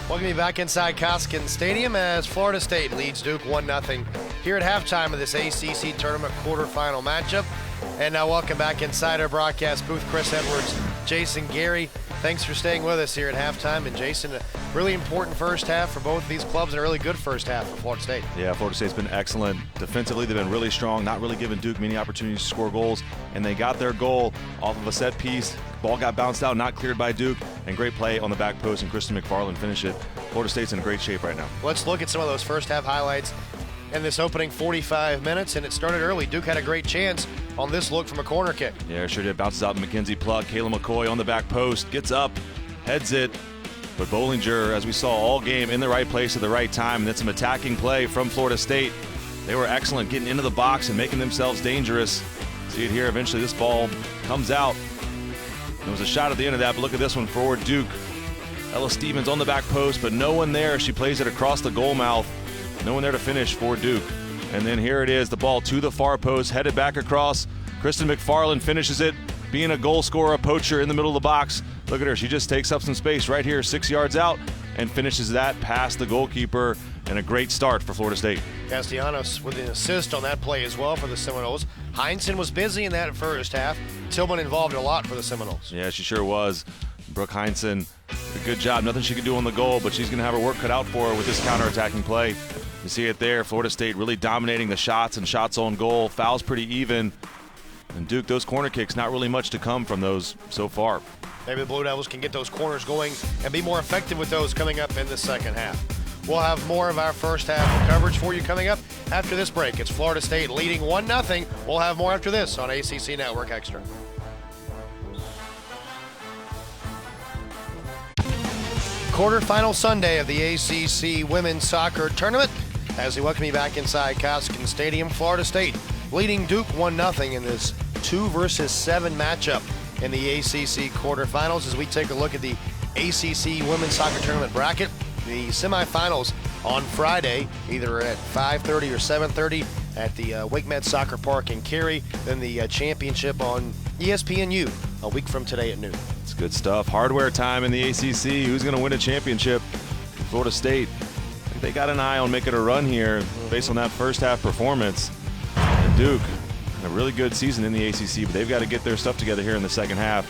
Welcome you back inside Coskin Stadium as Florida State leads Duke 1-0 here at halftime of this ACC tournament quarterfinal matchup. And now welcome back inside our broadcast booth, Chris Edwards, Jason Gary. Thanks for staying with us here at halftime. And Jason, a really important first half for both of these clubs and a really good first half for Florida State. Yeah, Florida State's been excellent. Defensively, they've been really strong, not really giving Duke many opportunities to score goals. And they got their goal off of a set piece. Ball got bounced out, not cleared by Duke, and great play on the back post, and Kristen McFarland finished it. Florida State's in great shape right now. Let's look at some of those first half highlights in this opening 45 minutes, and it started early. Duke had a great chance on this look from a corner kick. Yeah, sure did. Bounces out to Mackenzie Pluck. Kayla McCoy on the back post, gets up, heads it. But Bollinger, as we saw all game, in the right place at the right time, and then some attacking play from Florida State. They were excellent getting into the box and making themselves dangerous. See it here, eventually this ball comes out. There was a shot at the end of that, but look at this one for Duke. Ella Stevens on the back post, but no one there. She plays it across the goal mouth. No one there to finish for Duke. And then here it is, the ball to the far post, headed back across. Kristen McFarland finishes it, being a goal scorer, a poacher in the middle of the box. Look at her, she just takes up some space right here, 6 yards out, and finishes that past the goalkeeper. And a great start for Florida State. Castellanos with an assist on that play as well for the Seminoles. Heinsohn was busy in that first half. Tillman involved a lot for the Seminoles. Yeah, she sure was. Brooke Heinsohn, a good job. Nothing she could do on the goal, but she's going to have her work cut out for her with this counterattacking play. You see it there. Florida State really dominating the shots and shots on goal. Fouls pretty even. And Duke, those corner kicks, not really much to come from those so far. Maybe the Blue Devils can get those corners going and be more effective with those coming up in the second half. We'll have more of our first half coverage for you coming up after this break. It's Florida State leading 1-0. We'll have more after this on ACC Network Extra. Quarterfinal Sunday of the ACC Women's Soccer Tournament. As we welcome you back inside Coskin Stadium, Florida State leading Duke 1-0 in this 2 versus 7 matchup in the ACC quarterfinals. As we take a look at the ACC Women's Soccer Tournament bracket, the semifinals on Friday, either at 5:30 or 7:30 at the WakeMed Soccer Park in Cary. Then the championship on ESPNU a week from today at noon. It's good stuff. Hardware time in the ACC. Who's going to win a championship? Florida State. I think they got an eye on making a run here based on that first half performance. And Duke, a really good season in the ACC, but they've got to get their stuff together here in the second half.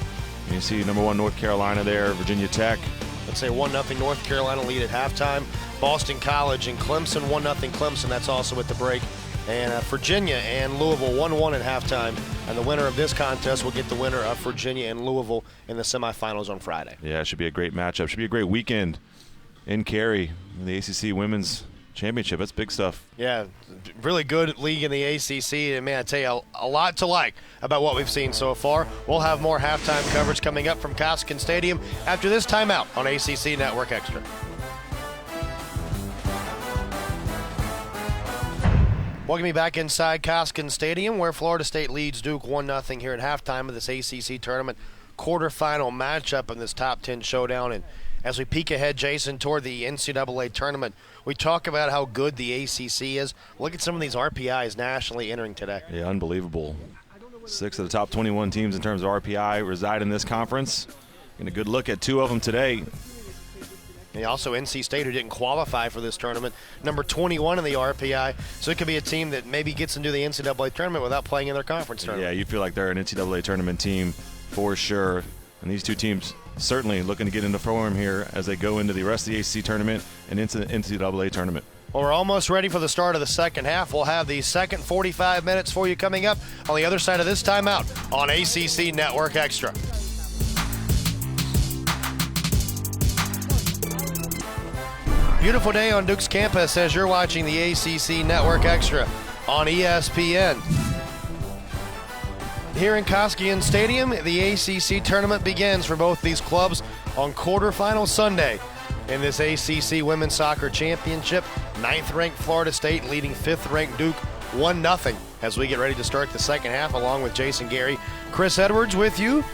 And you see number 1 North Carolina there, Virginia Tech. Let's say 1-0 North Carolina lead at halftime. Boston College and Clemson, 1-0 Clemson. That's also at the break. And Virginia and Louisville 1-1 at halftime. And the winner of this contest will get the winner of Virginia and Louisville in the semifinals on Friday. Yeah, it should be a great matchup. Should be a great weekend in Cary, in the ACC Women's Championship. That's big stuff. Yeah, really good league in the ACC. And man, I tell you, a lot to like about what we've seen so far. We'll have more halftime coverage coming up from Coskin Stadium after this timeout on ACC Network Extra. Welcome me back inside Coskin Stadium, where Florida State leads Duke 1-0 here at halftime of this ACC tournament quarterfinal matchup in this top 10 showdown. And as we peek ahead, Jason, toward the NCAA tournament, we talk about how good the ACC is. Look at some of these RPIs nationally entering today. Yeah, unbelievable. 6 of the top 21 teams in terms of RPI reside in this conference. And a good look at 2 of them today. And also NC State, who didn't qualify for this tournament, number 21 in the RPI. So it could be a team that maybe gets into the NCAA tournament without playing in their conference tournament. Yeah, you feel like they're an NCAA tournament team for sure. And these 2 teams certainly looking to get into form here as they go into the rest of the ACC tournament and into the NCAA tournament. Well, we're almost ready for the start of the second half. We'll have the second 45 minutes for you coming up on the other side of this timeout on ACC Network Extra. Beautiful day on Duke's campus as you're watching the ACC Network Extra on ESPN. Here in Coskin Stadium, the ACC tournament begins for both these clubs on quarterfinal Sunday. In this ACC Women's Soccer Championship, 9th-ranked Florida State leading 5th-ranked Duke 1-0 as we get ready to start the second half along with Jason Gary. Chris Edwards with you.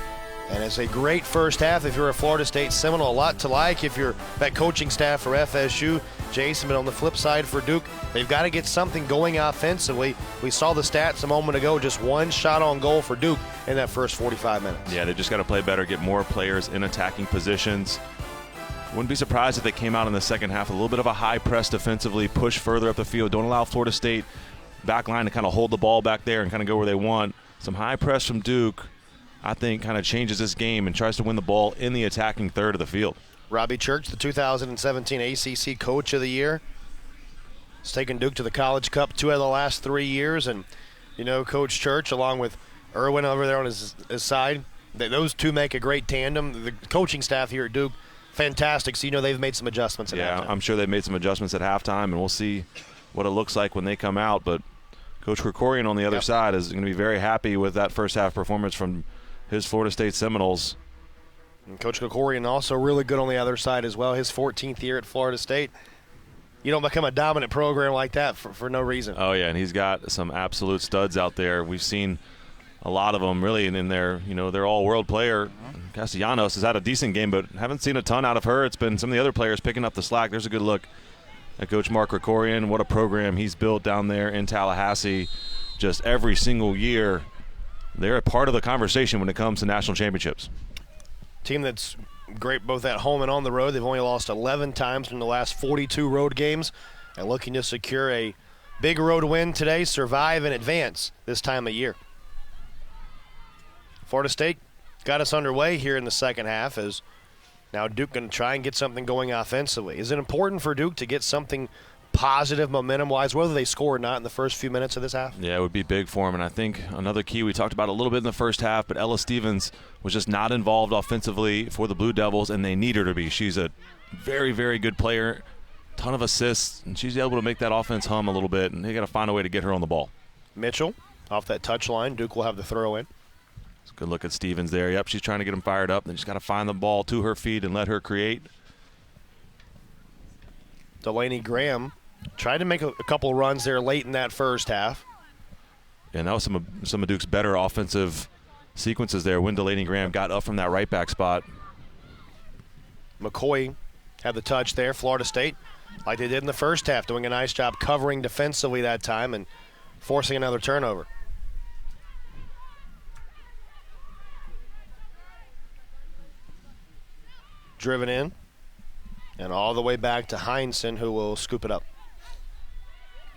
And it's a great first half if you're a Florida State Seminole. A lot to like if you're that coaching staff for FSU. Jason, but on the flip side for Duke, they've got to get something going offensively. We saw the stats a moment ago, just 1 shot on goal for Duke in that first 45 minutes. Yeah, they just got to play better, get more players in attacking positions. Wouldn't be surprised if they came out in the second half a little bit of a high press defensively, push further up the field. Don't allow Florida State back line to kind of hold the ball back there and kind of go where they want. Some high press from Duke, I think, kind of changes this game and tries to win the ball in the attacking third of the field. Robbie Church, the 2017 ACC Coach of the Year, has taken Duke to the College Cup 2 out of the last 3 years. And, you know, Coach Church, along with Irwin over there on his side, those two make a great tandem. The coaching staff here at Duke, fantastic. So, you know, they've made some adjustments at halftime. I'm sure they've made some adjustments at halftime, and we'll see what it looks like when they come out. But Coach Krikorian on the other side is going to be very happy with that first half performance from his Florida State Seminoles. And Coach Krikorian also really good on the other side as well. His 14th year at Florida State. You don't become a dominant program like that for no reason. Oh, yeah, and he's got some absolute studs out there. We've seen a lot of them really in their, you know, their all-world player. Castellanos has had a decent game, but haven't seen a ton out of her. It's been some of the other players picking up the slack. There's a good look at Coach Mark Krikorian. What a program he's built down there in Tallahassee. Just every single year, they're a part of the conversation when it comes to national championships. Team that's great both at home and on the road. They've only lost 11 times in the last 42 road games and looking to secure a big road win today, survive and advance this time of year. Florida State got us underway here in the second half as now Duke going to try and get something going offensively. Is it important for Duke to get something positive momentum-wise, whether they score or not in the first few minutes of this half? Yeah, it would be big for him. And I think another key we talked about a little bit in the first half, but Ella Stevens was just not involved offensively for the Blue Devils, and they need her to be. She's a very, very good player, ton of assists, and she's able to make that offense hum a little bit, and they got to find a way to get her on the ball. Mitchell off that touch line. Duke will have the throw in. It's a good look at Stevens there. Yep, she's trying to get him fired up. They just got to find the ball to her feet and let her create. Delaney Graham tried to make a couple runs there late in that first half. And that was some of Duke's better offensive sequences there when Delaney Graham got up from that right back spot. McCoy had the touch there. Florida State, like they did in the first half, doing a nice job covering defensively that time and forcing another turnover. Driven in and all the way back to Heinsohn, who will scoop it up.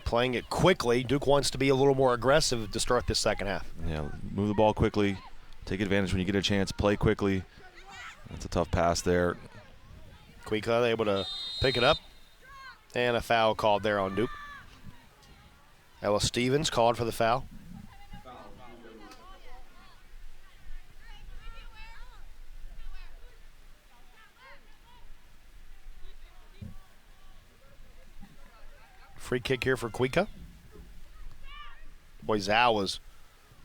Playing it quickly. Duke wants to be a little more aggressive to start this second half. Yeah, move the ball quickly. Take advantage when you get a chance. Play quickly. That's a tough pass there. Quika able to pick it up. And a foul called there on Duke. Ella Stevens called for the foul. Free kick here for Quika. Boy, Zhao was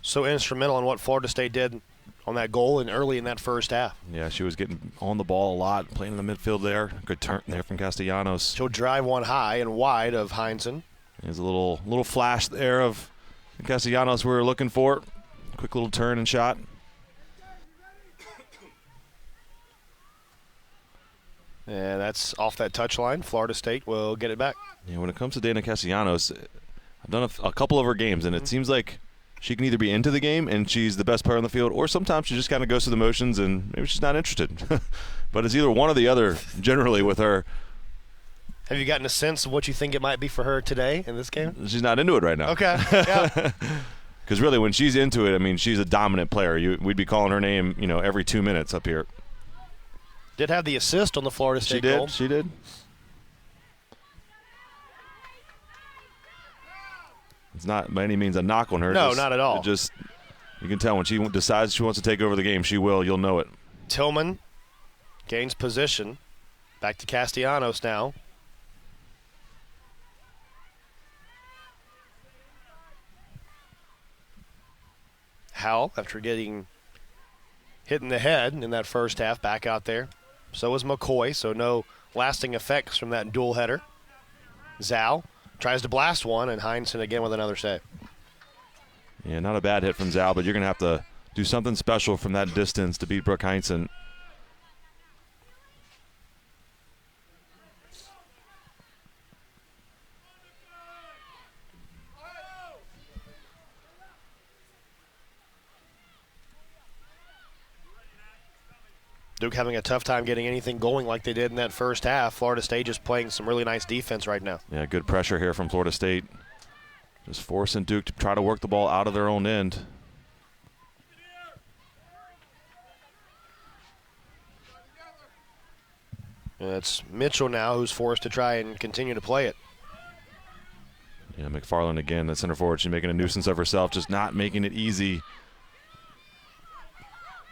so instrumental in what Florida State did on that goal and early in that first half. Yeah, she was getting on the ball a lot, playing in the midfield there. Good turn there from Castellanos. She'll drive one high and wide of Heinsohn. There's a little flash there of Castellanos we were looking for. Quick little turn and shot. And that's off that touchline. Florida State will get it back. Yeah, when it comes to Dana Castellanos, I've done a couple of her games, and it seems like she can either be into the game and she's the best player on the field, or sometimes she just kind of goes through the motions and maybe she's not interested. But it's either one or the other generally with her. Have you gotten a sense of what you think it might be for her today in this game? She's not into it right now. Okay, yeah. Because really when she's into it, I mean, she's a dominant player. We'd be calling her name, every 2 minutes up here. Did have the assist on the Florida State goal. She did. It's not by any means a knock on her. No, not at all. You can tell when she decides she wants to take over the game, she will. You'll know it. Tillman gains position. Back to Castellanos now. Howell, after getting hit in the head in that first half, back out there. So was McCoy, so no lasting effects from that dual header. Zhao tries to blast one, and Heinsohn again with another save. Yeah, not a bad hit from Zhao, but you're going to have to do something special from that distance to beat Brooke Heinsohn. Duke having a tough time getting anything going like they did in that first half. Florida State just playing some really nice defense right now. Yeah, good pressure here from Florida State. Just forcing Duke to try to work the ball out of their own end. And it's Mitchell now who's forced to try and continue to play it. Yeah, McFarland again, the center forward. She's making a nuisance of herself, just not making it easy.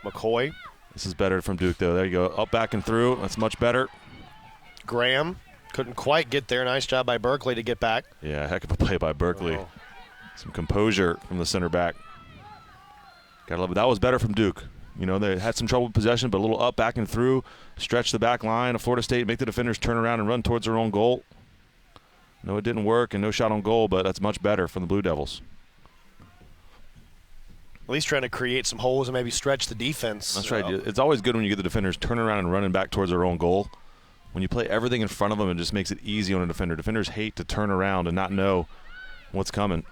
McCoy. This is better from Duke, though. There you go. Up, back, and through. That's much better. Graham couldn't quite get there. Nice job by Berkeley to get back. Yeah, heck of a play by Berkeley. Oh. Some composure from the center back. Gotta love it. That was better from Duke. You know, they had some trouble with possession, but a little up, back, and through. Stretch the back line of Florida State, make the defenders turn around and run towards their own goal. No, it didn't work, and no shot on goal, but that's much better from the Blue Devils. At least trying to create some holes and maybe stretch the defense. That's right. It's always good when you get the defenders turning around and running back towards their own goal. When you play everything in front of them, it just makes it easy on a defender. Defenders hate to turn around and not know what's coming.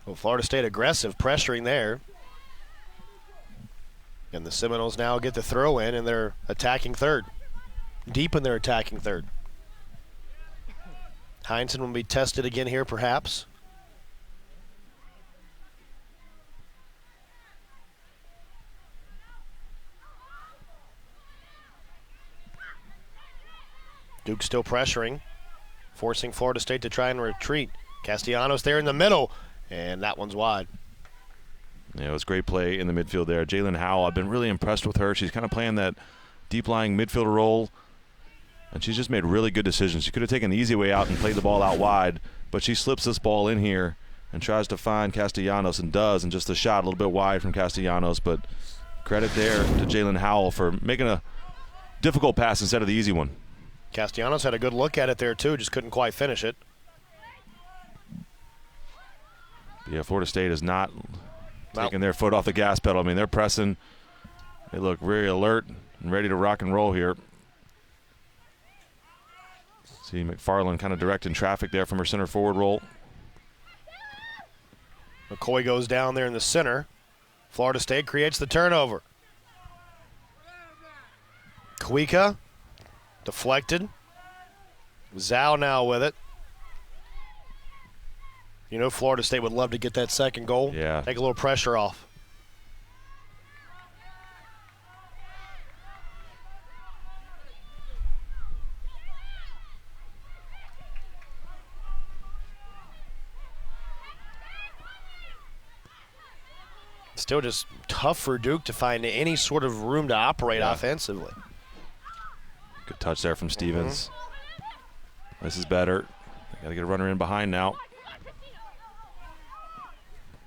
Well, Florida State aggressive, pressuring there. And the Seminoles now get the throw in, and they're attacking third. Deep in their attacking third. Heinsohn will be tested again here, perhaps. Duke still pressuring, forcing Florida State to try and retreat. Castellanos there in the middle, and that one's wide. Yeah, it was great play in the midfield there. Jalen Howell, I've been really impressed with her. She's kind of playing that deep-lying midfielder role, and she's just made really good decisions. She could have taken the easy way out and played the ball out wide, but she slips this ball in here and tries to find Castellanos and does, and just a shot a little bit wide from Castellanos. But credit there to Jalen Howell for making a difficult pass instead of the easy one. Castellanos had a good look at it there, too, just couldn't quite finish it. Yeah, Florida State is not taking their foot off the gas pedal. I mean, they're pressing. They look very alert and ready to rock and roll here. See McFarland kind of directing traffic there from her center forward role. McCoy goes down there in the center. Florida State creates the turnover. Kuika deflected. Zhao now with it. You know Florida State would love to get that second goal. Yeah. Take a little pressure off. Still just tough for Duke to find any sort of room to operate offensively. Good touch there from Stevens. This is better. Got to get a runner in behind now.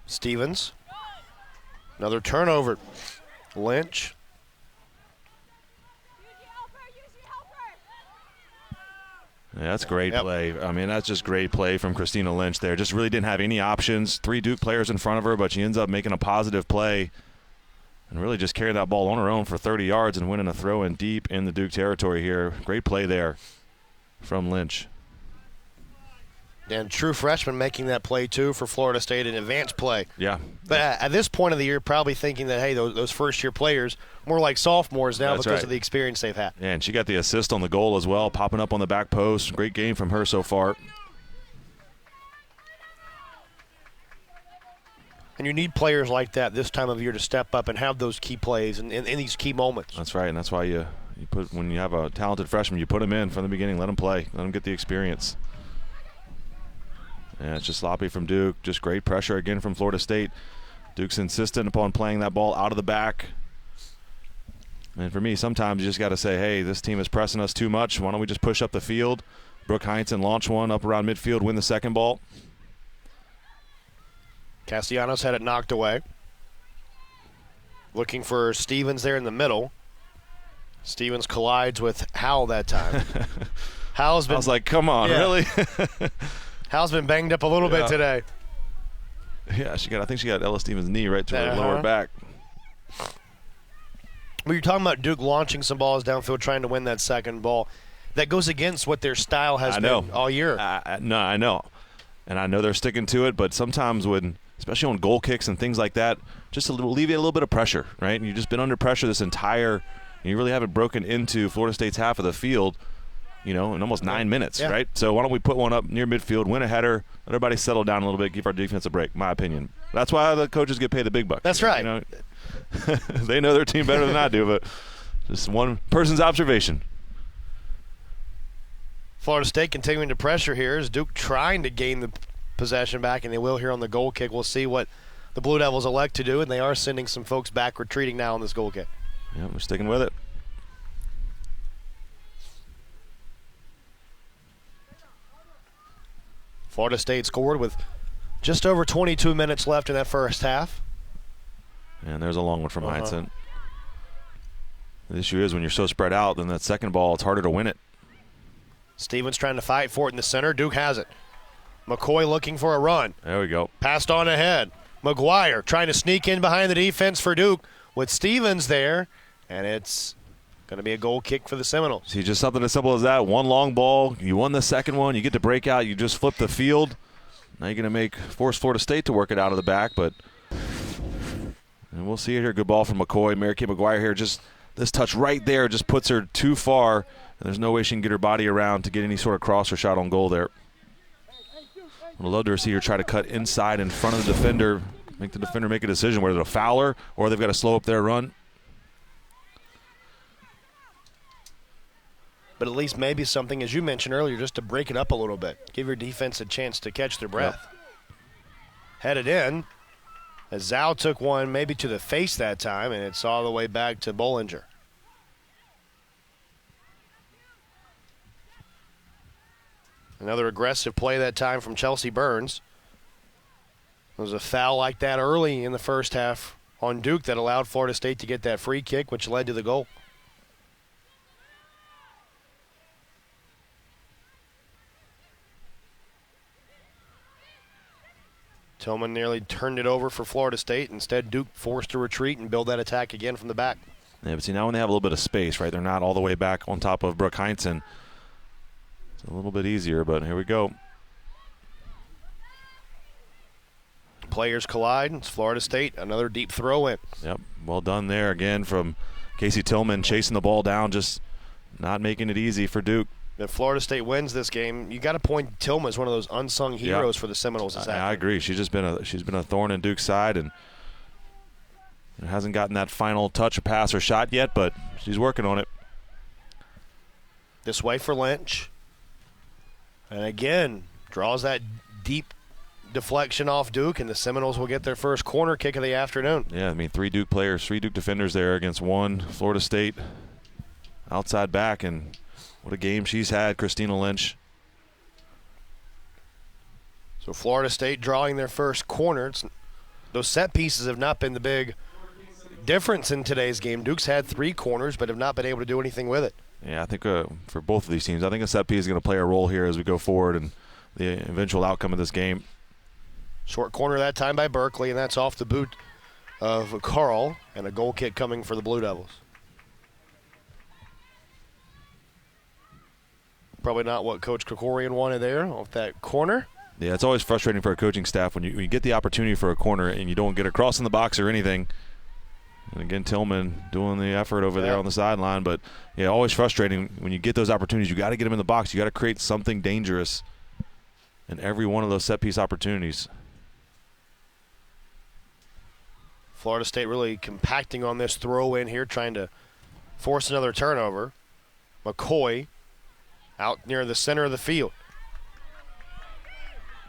Stevens. Another turnover. Lynch. Yeah, that's great play. I mean, that's just great play from Christina Lynch there. Just really didn't have any options. 3 Duke players in front of her, but she ends up making a positive play and really just carrying that ball on her own for 30 yards and winning a throw-in deep in the Duke territory here. Great play there from Lynch. And true freshman making that play, too, for Florida State, an advanced play. Yeah. But at this point of the year, probably thinking that, hey, those first-year players, more like sophomores now because of the experience they've had. Yeah, and she got the assist on the goal as well, popping up on the back post. Great game from her so far. And you need players like that this time of year to step up and have those key plays and in these key moments. That's right, and that's why you put, when you have a talented freshman, you put them in from the beginning, let them play, let them get the experience. And it's just sloppy from Duke. Just great pressure again from Florida State. Duke's insistent upon playing that ball out of the back. And for me, sometimes you just got to say, hey, this team is pressing us too much. Why don't we just push up the field? Brooke Heinsohn launch one up around midfield, win the second ball. Castellanos had it knocked away. Looking for Stevens there in the middle. Stevens collides with Howell that time. Howell's been, I was like, come on, really? Howell's been banged up a little bit today. Yeah, I think she got Ella Stevens' knee right to her lower back. Well, you're talking about Duke launching some balls downfield, trying to win that second ball. That goes against what their style has been all year. No, I know. And I know they're sticking to it, but sometimes when especially on goal kicks and things like that, just to alleviate a little bit of pressure, right? And you've just been under pressure this entire, and you really haven't broken into Florida State's half of the field, in almost 9 minutes, right? So why don't we put one up near midfield, win a header, let everybody settle down a little bit, give our defense a break, my opinion. That's why the coaches get paid the big bucks. That's right. They know their team better than I do, but just one person's observation. Florida State continuing to pressure here as Duke trying to gain the possession back, and they will here on the goal kick. We'll see what the Blue Devils elect to do, and they are sending some folks back retreating now on this goal kick. Yeah, we're sticking with it. Florida State scored with just over 22 minutes left in that first half. And there's a long one from Heinsohn. The issue is when you're so spread out, then that second ball, it's harder to win it. Stevens trying to fight for it in the center. Duke has it. McCoy looking for a run. There we go. Passed on ahead. McGuire trying to sneak in behind the defense for Duke with Stevens there, and it's going to be a goal kick for the Seminoles. See, just something as simple as that. One long ball. You won the second one. You get to break out. You just flip the field. Now you're going to force Florida State to work it out of the back, but and we'll see it here. Good ball from McCoy. Mary Kate McGuire here. Just this touch right there just puts her too far, and there's no way she can get her body around to get any sort of cross or shot on goal there. I'd love to see her try to cut inside in front of the defender, make the defender make a decision whether to foul her or they've got to slow up their run. But at least maybe something, as you mentioned earlier, just to break it up a little bit. Give your defense a chance to catch their breath. Yep. Headed in, as Zhao took one maybe to the face that time, and it's all the way back to Bollinger. Another aggressive play that time from Chelsea Burns. There was a foul like that early in the first half on Duke that allowed Florida State to get that free kick, which led to the goal. Tillman nearly turned it over for Florida State. Instead, Duke forced to retreat and build that attack again from the back. Yeah, but see, now when they have a little bit of space, right, they're not all the way back on top of Brooke Heinsohn. It's a little bit easier, but here we go. Players collide. It's Florida State. Another deep throw in. Yep, well done there again from Casey Tillman, chasing the ball down, just not making it easy for Duke. If Florida State wins this game, you got to point Tillman as one of those unsung heroes for the Seminoles. I agree. She's been a thorn in Duke's side, and hasn't gotten that final touch or pass or shot yet, but she's working on it. This way for Lynch. And again, draws that deep deflection off Duke, and the Seminoles will get their first corner kick of the afternoon. Yeah, I mean, three Duke defenders there against one Florida State outside back, and what a game she's had, Christina Lynch. So Florida State drawing their first corner. Those set pieces have not been the big difference in today's game. Duke's had 3 corners but have not been able to do anything with it. Yeah, I think for both of these teams, I think a set piece is going to play a role here as we go forward and the eventual outcome of this game. Short corner that time by Berkeley, and that's off the boot of Carl, and a goal kick coming for the Blue Devils. Probably not what Coach Krikorian wanted there off that corner. Yeah, it's always frustrating for a coaching staff when you get the opportunity for a corner and you don't get across in the box or anything. And again, Tillman doing the effort over there on the sideline. But, yeah, always frustrating when you get those opportunities. You got to get them in the box. You got to create something dangerous in every one of those set-piece opportunities. Florida State really compacting on this throw-in here, trying to force another turnover. McCoy out near the center of the field.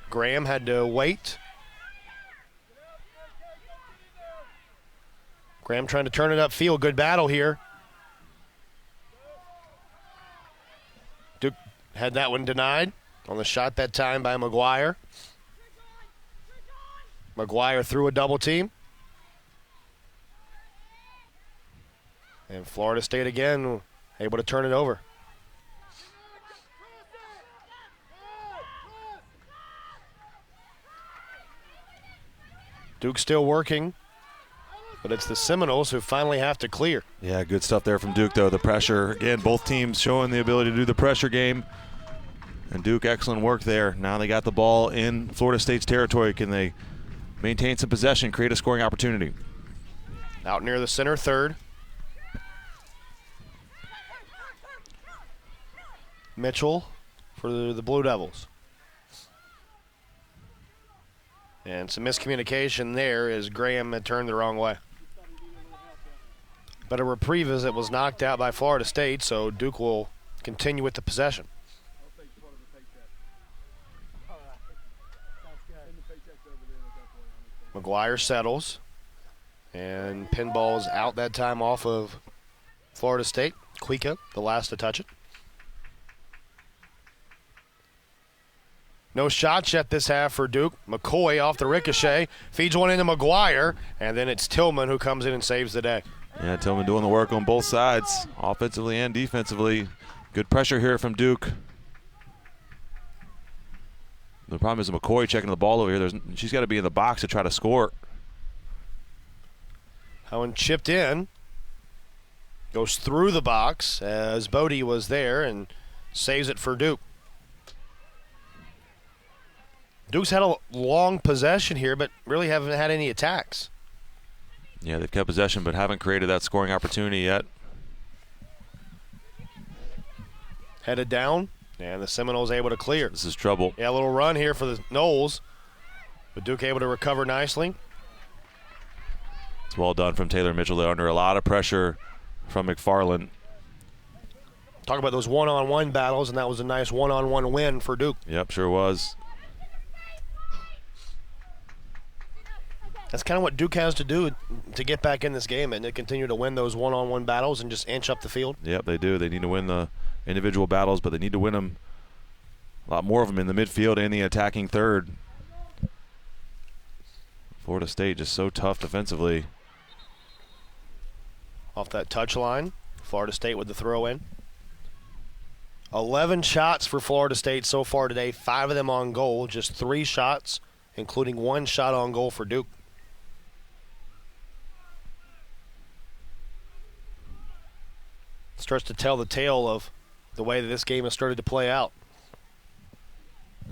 Graham had to wait. Graham trying to turn it upfield. Good battle here. Duke had that one denied on the shot that time by McGuire. McGuire threw a double team. And Florida State again able to turn it over. Duke still working, but it's the Seminoles who finally have to clear. Yeah, good stuff there from Duke, though. The pressure, again, both teams showing the ability to do the pressure game. And Duke, excellent work there. Now they got the ball in Florida State's territory. Can they maintain some possession, create a scoring opportunity. Out near the center third. Mitchell for the Blue Devils. And some miscommunication there as Graham had turned the wrong way. But a reprieve as it was knocked out by Florida State, so Duke will continue with the possession. McGuire settles, and pinball's out that time off of Florida State. Cuica, the last to touch it. No shots yet this half for Duke. McCoy off the ricochet, feeds one into McGuire, and then it's Tillman who comes in and saves the day. Yeah, Tillman doing the work on both sides, offensively and defensively. Good pressure here from Duke. The problem is McCoy checking the ball over here. She's got to be in the box to try to score. Owen chipped in. Goes through the box as Bodie was there and saves it for Duke. Duke's had a long possession here, but really haven't had any attacks. Yeah, they've kept possession but haven't created that scoring opportunity yet. Headed down, and the Seminoles able to clear. This is trouble. Yeah, a little run here for the Noles, but Duke able to recover nicely. It's well done from Taylor Mitchell. They're under a lot of pressure from McFarland. Talk about those one-on-one battles, and that was a nice one-on-one win for Duke. Yep, sure was. That's kind of what Duke has to do to get back in this game and to continue to win those one-on-one battles and just inch up the field. Yep, they do. They need to win the individual battles, but they need to win them, a lot more of them in the midfield and the attacking third. Florida State just so tough defensively. Off that touch line, Florida State with the throw in. 11 shots for Florida State so far today, 5 of them on goal, just 3 shots, including 1 shot on goal for Duke. Starts to tell the tale of the way that this game has started to play out.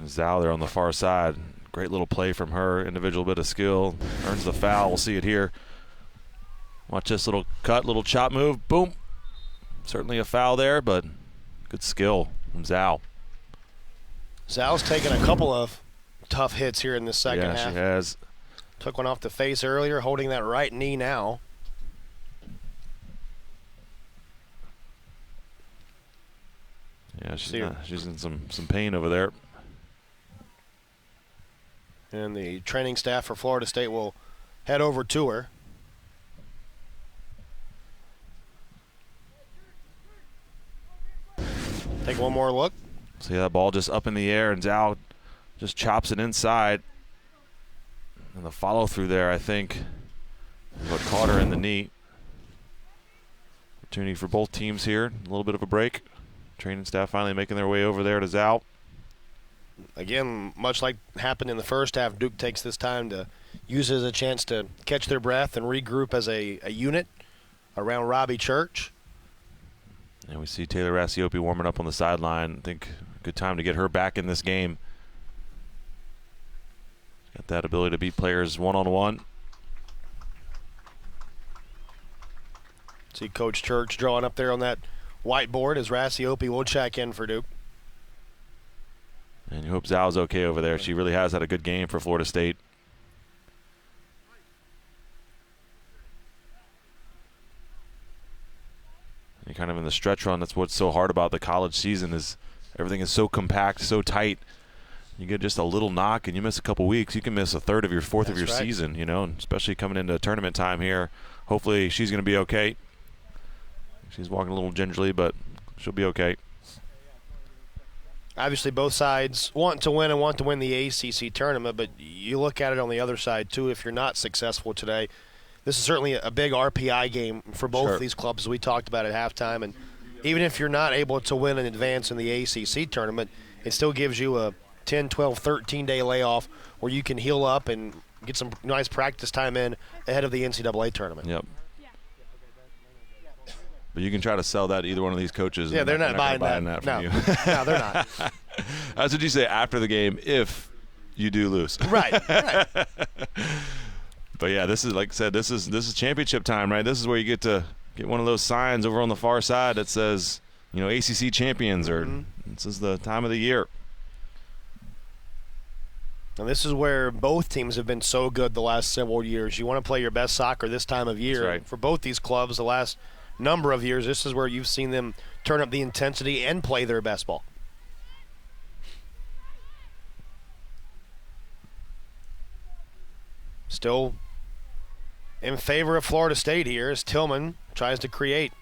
Zhao there on the far side. Great little play from her. Individual bit of skill. Earns the foul. We'll see it here. Watch this little cut, little chop move. Boom. Certainly a foul there, but good skill from Zhao. Zhao's taken a couple of tough hits here in this second half. Yeah, she has. Took one off the face earlier, holding that right knee now. Yeah, she's in some pain over there. And the training staff for Florida State will head over to her. Take one more look. See that ball just up in the air, and Zhao just chops it inside. And the follow through there, I think, is what caught her in the knee. Opportunity for both teams here. A little bit of a break. Training staff finally making their way over there to Zhao. Again, much like happened in the first half, Duke takes this time to use it as a chance to catch their breath and regroup as a unit around Robbie Church. And we see Taylor Rasiopi warming up on the sideline. I think good time to get her back in this game. Got that ability to beat players one-on-one. See Coach Church drawing up there on that whiteboard as Rasiopi will check in for Duke. And you hope Zhao's okay over there. She really has had a good game for Florida State. And kind of in the stretch run, that's what's so hard about the college season is everything is so compact, so tight. You get just a little knock and you miss a couple weeks. You can miss a third of your fourth of your season, you know, and especially coming into tournament time here. Hopefully she's going to be okay. She's walking a little gingerly, but she'll be okay. Obviously, both sides want to win and want to win the ACC tournament, but you look at it on the other side, too. If you're not successful today, this is certainly a big RPI game for both these clubs, as we talked about at halftime. And even if you're not able to win and advance in the ACC tournament, it still gives you a 10, 12, 13-day layoff where you can heal up and get some nice practice time in ahead of the NCAA tournament. Yep. But you can try to sell that to either one of these coaches. Yeah, they're not buying that from you. No, they're not. That's what you say after the game. If you do lose. Right. But yeah, this is, like I said, this is championship time, right? This is where you get to get one of those signs over on the far side that says, ACC champions, or this is the time of the year. And this is where both teams have been so good the last several years. You want to play your best soccer this time of year. That's right. For both these clubs the last number of years, this is where you've seen them turn up the intensity and play their best ball. Still in favor of Florida State here as Tillman tries to create.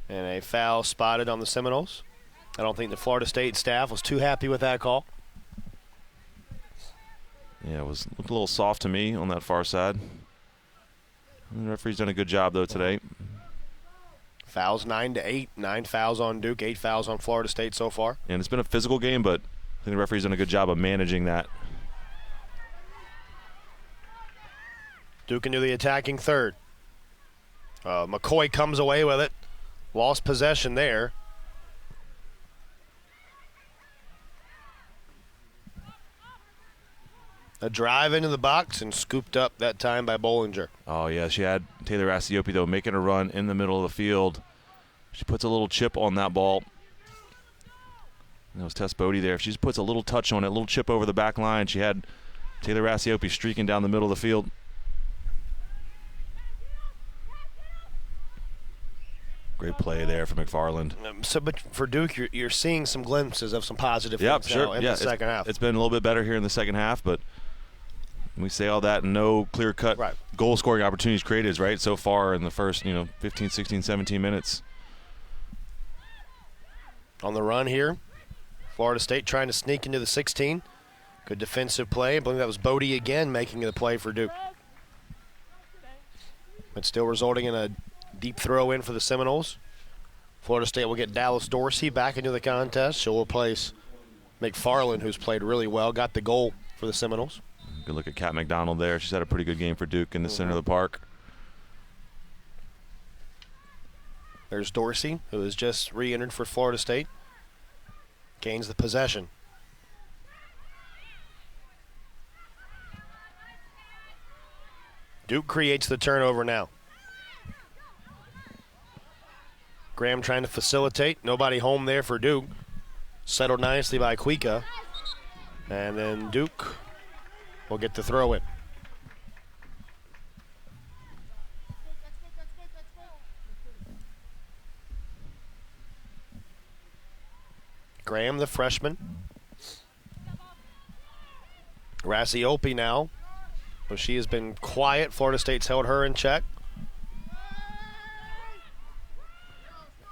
And a foul spotted on the Seminoles. I don't think the Florida State staff was too happy with that call. Yeah, it looked a little soft to me on that far side. The referee's done a good job, though, today. Fouls 9-8. 9 fouls on Duke, 8 fouls on Florida State so far. And it's been a physical game, but I think the referee's done a good job of managing that. Duke into the attacking third. McCoy comes away with it. Lost possession there. A drive into the box and scooped up that time by Bollinger. Oh, yeah, she had Taylor Asiopi, though, making a run in the middle of the field. She puts a little chip on that ball. And that was Tess Bodie there. If she just puts a little touch on it, a little chip over the back line, she had Taylor Asiopi streaking down the middle of the field. Great play there for McFarland. But for Duke, you're seeing some glimpses of some positive things sure. now in the second half. It's been a little bit better here in the second half, but we say all that and no clear-cut goal-scoring opportunities created, right, so far in the first, 15, 16, 17 minutes. On the run here, Florida State trying to sneak into the 16. Good defensive play. I believe that was Bodie again making the play for Duke. But still resulting in a deep throw in for the Seminoles. Florida State will get Dallas Dorsey back into the contest. She'll replace McFarland, who's played really well, got the goal for the Seminoles. Good look at Kat McDonald there. She's had a pretty good game for Duke in the center of the park. There's Dorsey, who has just re-entered for Florida State. Gains the possession. Duke creates the turnover now. Graham trying to facilitate. Nobody home there for Duke. Settled nicely by Kuika. And then Duke will get the throw in. Graham, the freshman. Rasiopi now. But she has been quiet. Florida State's held her in check.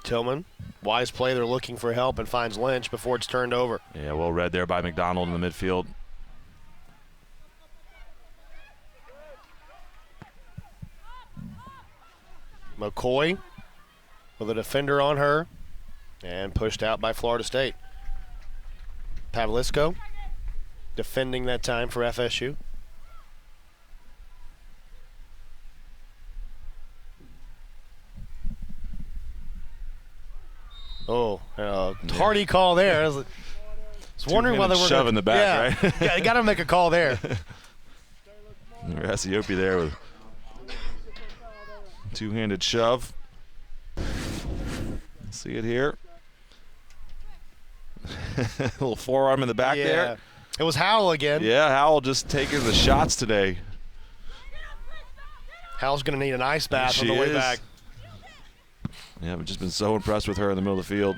Tillman, wise play. They're looking for help and finds Lynch before it's turned over. Yeah, well read there by McDonald in the midfield. McCoy with a defender on her and pushed out by Florida State. Pavlisco defending that time for FSU. Tardy call there. I was wondering whether we're shove in the back, right? Yeah, got to make a call there. Rasiopi there with two-handed shove. See it here. A little forearm in the back there. It was Howell again. Yeah, Howell just taking the shots today. Howell's going to need an ice bath on the way back. Yeah, I've just been so impressed with her in the middle of the field.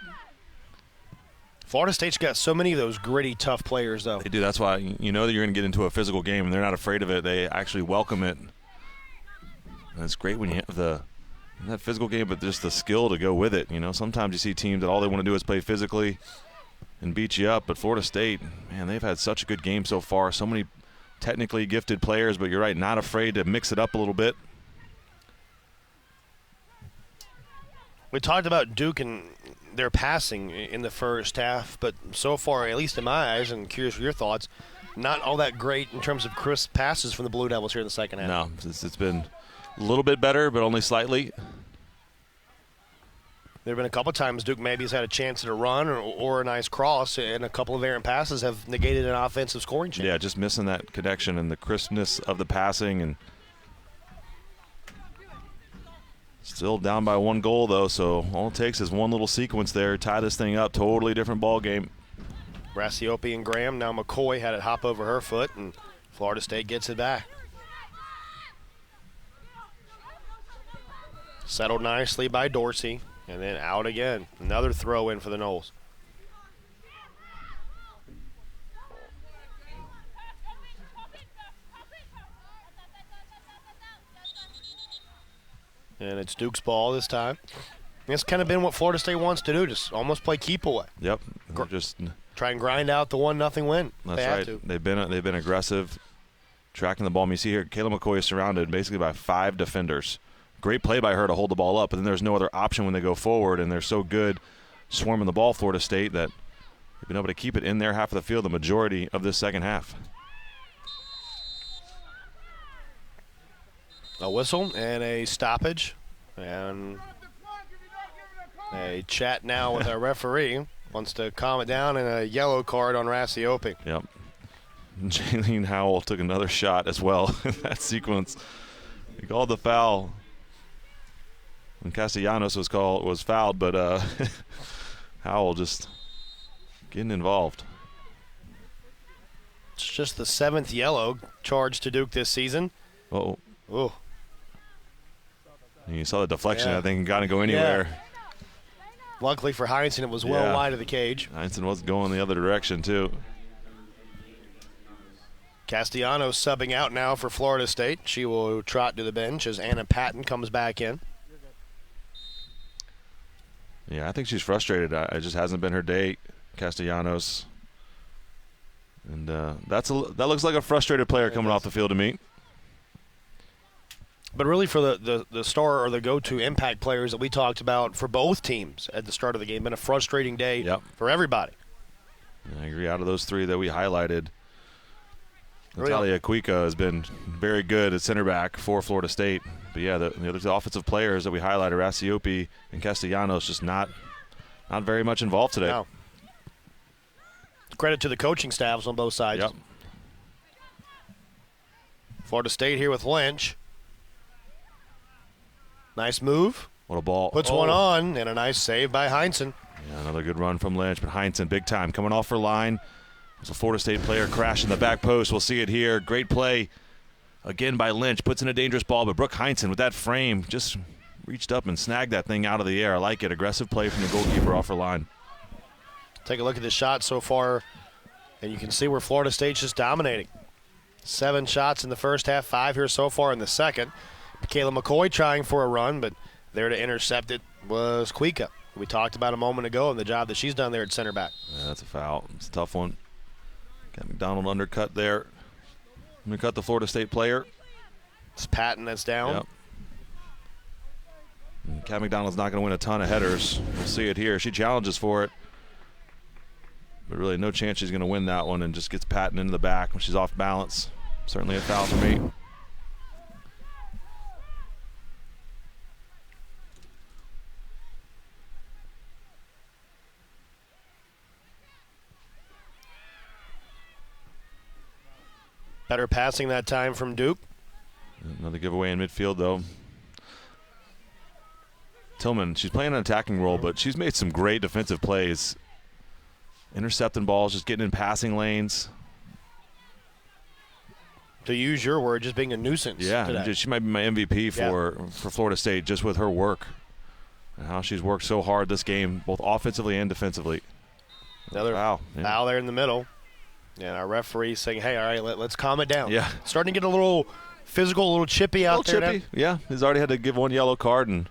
Florida State's got so many of those gritty, tough players, though. They do. That's why you know that you're going to get into a physical game, and they're not afraid of it. They actually welcome it. And it's great when you have that physical game, but just the skill to go with it. Sometimes you see teams that all they want to do is play physically and beat you up. But Florida State, man, they've had such a good game so far. So many technically gifted players, but you're right, not afraid to mix it up a little bit. We talked about Duke and their passing in the first half, but so far, at least in my eyes, and curious for your thoughts, not all that great in terms of crisp passes from the Blue Devils here in the second half. No, it's been a little bit better, but only slightly. There have been a couple times Duke maybe has had a chance at a run or a nice cross, and a couple of errant passes have negated an offensive scoring chance. Yeah, just missing that connection and the crispness of the passing. And still down by 1 goal, though, so all it takes is one little sequence there. Tie this thing up. Totally different ball game. Rassiopi and Graham. Now McCoy had it hop over her foot, and Florida State gets it back. Settled nicely by Dorsey, and then out again. Another throw in for the Noles. And it's Duke's ball this time. It's kind of been what Florida State wants to do, just almost play keep away. Yep, just try and grind out the 1-0 win. That's right. They've been aggressive, tracking the ball. And you see here, Kayla McCoy is surrounded basically by 5 defenders. Great play by her to hold the ball up, but then there's no other option when they go forward, and they're so good swarming the ball, Florida State, that they've been able to keep it in their half of the field the majority of this second half. A whistle and a stoppage, and a chat now with our referee. Wants to calm it down, and a yellow card on Rassiopi. Yep. Jaylene Howell took another shot as well in that sequence. He called the foul. And Castellanos was fouled, but Howell just getting involved. It's just the 7th yellow charged to Duke this season. Oh. Oh. You saw the deflection. Yeah. I think it got to go anywhere. Yeah. Luckily for Heinzen, it was well wide of the cage. Heinzen was going the other direction, too. Castellanos subbing out now for Florida State. She will trot to the bench as Anna Patton comes back in. Yeah, I think she's frustrated. It just hasn't been her day, Castellanos. And that looks like a frustrated player coming off the field to me. But really for the star or the go-to impact players that we talked about for both teams at the start of the game, been a frustrating day for everybody. Yeah, I agree. Out of those 3 that we highlighted, Natalia Cuica has been very good at center back for Florida State. But, yeah, the other offensive players that we highlighted, Rassiopi and Castellanos, just not very much involved today. No. Credit to the coaching staffs on both sides. Yep. Florida State here with Lynch. Nice move. What a ball. Puts one on, and a nice save by Heinzen. Yeah, another good run from Lynch, but Heinzen, big time, coming off her line. It's a Florida State player crashing the back post. We'll see it here. Great play again by Lynch. Puts in a dangerous ball, but Brooke Heinzen with that frame just reached up and snagged that thing out of the air. I like it. Aggressive play from the goalkeeper off her line. Take a look at the shot so far, and you can see where Florida State's just dominating. 7 shots in the first half, 5 here so far in the second. Kayla McCoy trying for a run, but there to intercept it was Cuica. We talked about a moment ago and the job that she's done there at center back. Yeah, that's a foul. It's a tough one. Got McDonald undercut there. Undercut the Florida State player. It's Patton that's down. Yep. And Kat McDonald's not going to win a ton of headers. We'll see it here. She challenges for it. But really no chance she's going to win that one, and just gets Patton into the back when she's off balance. Certainly a foul for me. Better passing that time from Duke. Another giveaway in midfield, though. Tillman, she's playing an attacking role, but she's made some great defensive plays. Intercepting balls, just getting in passing lanes. To use your word, just being a nuisance. Yeah, she might be my MVP for Florida State, just with her work and how she's worked so hard this game, both offensively and defensively. Another foul there in the middle. And our referee saying, hey, all right, let's calm it down. Yeah. Starting to get a little physical, a little chippy out there. Chippy. Yeah, he's already had to give 1 yellow card. And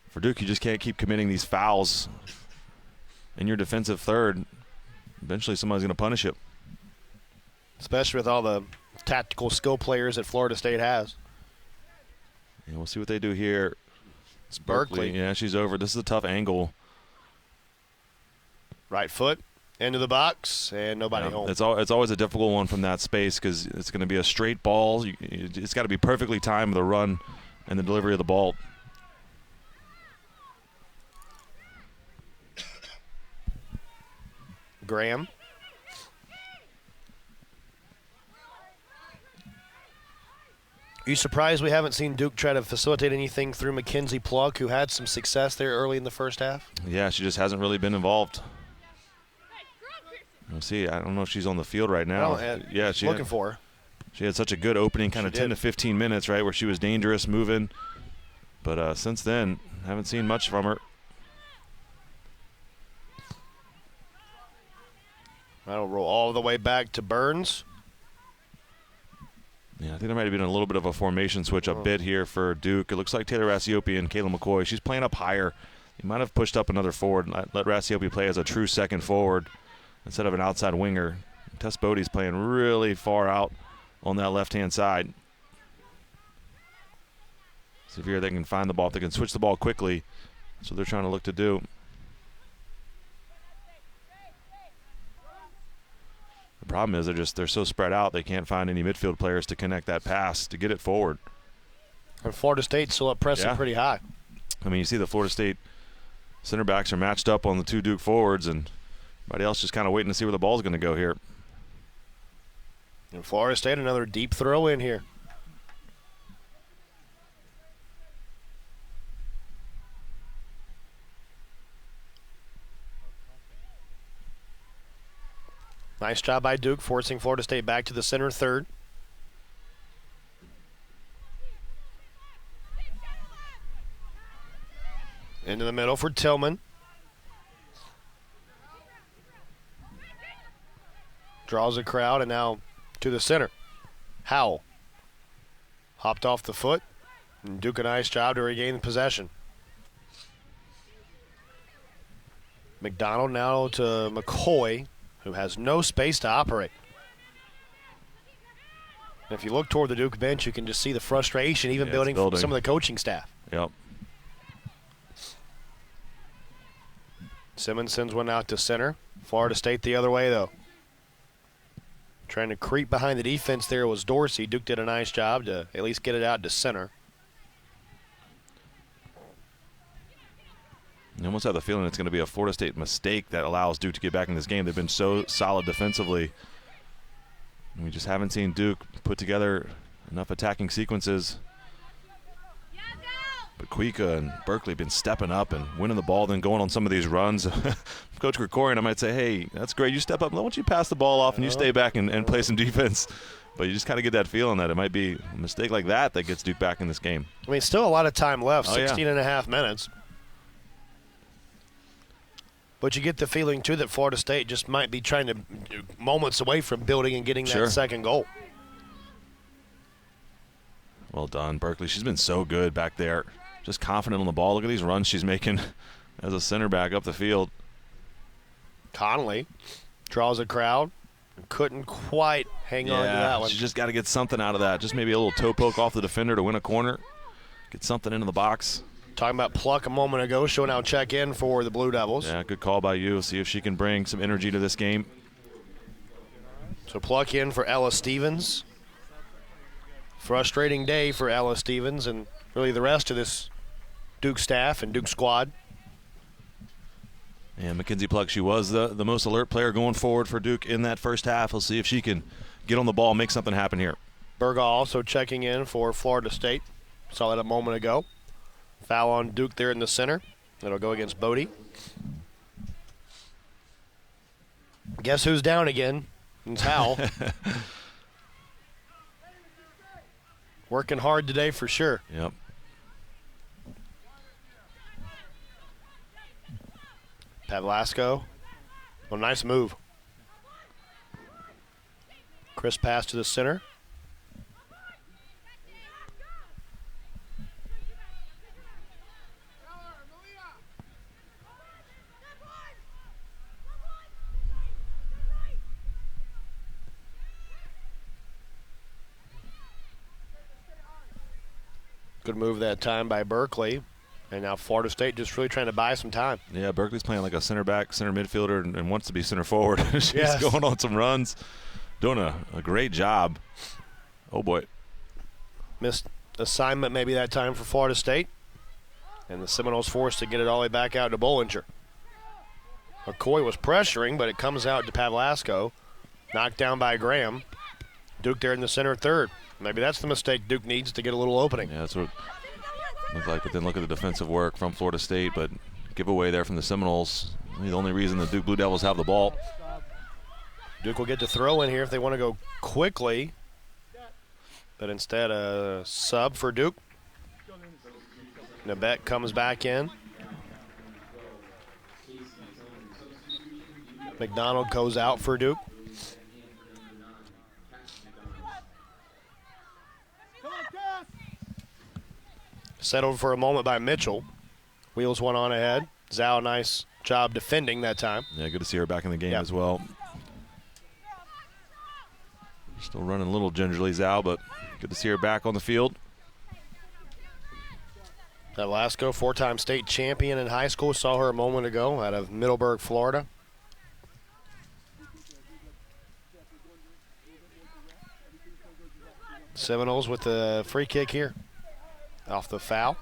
for Duke, you just can't keep committing these fouls in your defensive third. Eventually somebody's going to punish it. Especially with all the tactical skill players that Florida State has. And we'll see what they do here. It's Berkeley. Yeah, she's over. This is a tough angle. Right foot. Into the box, and nobody home. It's always a difficult one from that space because it's going to be a straight ball. It's got to be perfectly timed with the run and the delivery of the ball. Graham. Are you surprised we haven't seen Duke try to facilitate anything through Mackenzie Plug, who had some success there early in the first half? Yeah, she just hasn't really been involved. We'll see. I don't know if she's on the field right now. Yeah, looking for her. She had such a good opening, kind of 10 to 15 minutes, right, where she was dangerous, moving. But since then, haven't seen much from her. That'll roll all the way back to Burns. Yeah, I think there might have been a little bit of a formation switch a bit here for Duke. It looks like Taylor Rassiopi and Kayla McCoy. She's playing up higher. He might have pushed up another forward and let Rassiopi play as a true second forward instead of an outside winger. Tess Bodie's playing really far out on that left-hand side. See if here they can find the ball. If they can switch the ball quickly. That's what they're trying to look to do. The problem is they're so spread out they can't find any midfield players to connect that pass to get it forward. And Florida State's still up pressing pretty high. I mean, you see the Florida State center backs are matched up on the two Duke forwards, and everybody else just kind of waiting to see where the ball's going to go here. And Florida State, another deep throw in here. Nice job by Duke, forcing Florida State back to the center third. Into the middle for Tillman. Draws a crowd, and now to the center. Howell. Hopped off the foot, and Duke a nice job to regain possession. McDonald now to McCoy, who has no space to operate. And if you look toward the Duke bench, you can just see the frustration even building from some of the coaching staff. Yep. Simmons sends one out to center. Florida State the other way, though. Trying to creep behind the defense there was Dorsey. Duke did a nice job to at least get it out to center. I almost have the feeling it's going to be a Florida State mistake that allows Duke to get back in this game. They've been so solid defensively. And we just haven't seen Duke put together enough attacking sequences. But Kuika and Berkeley have been stepping up and winning the ball, then going on some of these runs. Coach Krikorian, I might say, hey, that's great. You step up. Why don't you pass the ball off and you stay back and play some defense? But you just kind of get that feeling that it might be a mistake like that that gets Duke back in this game. I mean, still a lot of time left, 16 and a half minutes. But you get the feeling, too, that Florida State just might be trying to moments away from building and getting that second goal. Well done, Berkeley. She's been so good back there. Just confident on the ball. Look at these runs she's making as a center back up the field. Connolly draws a crowd. Couldn't quite hang on to that one. She just got to get something out of that. Just maybe a little toe poke off the defender to win a corner. Get something into the box. Talking about Pluck a moment ago, showing out check in for the Blue Devils. Yeah, good call by you. See if she can bring some energy to this game. So Pluck in for Ella Stevens. Frustrating day for Ella Stevens and really the rest of this Duke staff and Duke squad. And Mackenzie Pluck, she was the most alert player going forward for Duke in that first half. We'll see if she can get on the ball, make something happen here. Berga also checking in for Florida State. Saw that a moment ago. Foul on Duke there in the center. It'll go against Bodie. Guess who's down again? It's Howell. Working hard today for sure. Yep. Pavlasco. Oh, nice move. Crisp pass to the center. Good move that time by Berkeley. And now Florida State just really trying to buy some time. Yeah, Berkeley's playing like a center back, center midfielder, and wants to be center forward. She's going on some runs, doing a great job. Oh, boy. Missed assignment maybe that time for Florida State. And the Seminoles forced to get it all the way back out to Bollinger. McCoy was pressuring, but it comes out to Pavlasco. Knocked down by Graham. Duke there in the center third. Maybe that's the mistake Duke needs to get a little opening. Yeah, that's what it looked like. But then look at the defensive work from Florida State. But giveaway there from the Seminoles. The only reason the Duke Blue Devils have the ball. Duke will get to throw in here if they want to go quickly. But instead, a sub for Duke. Nabet comes back in. McDonald goes out for Duke. Settled for a moment by Mitchell. Wheels one on ahead. Zhao, nice job defending that time. Yeah, good to see her back in the game as well. Still running a little gingerly, Zhao, but good to see her back on the field. Velasco, four-time state champion in high school. Saw her a moment ago out of Middleburg, Florida. Seminoles with the free kick here off the foul.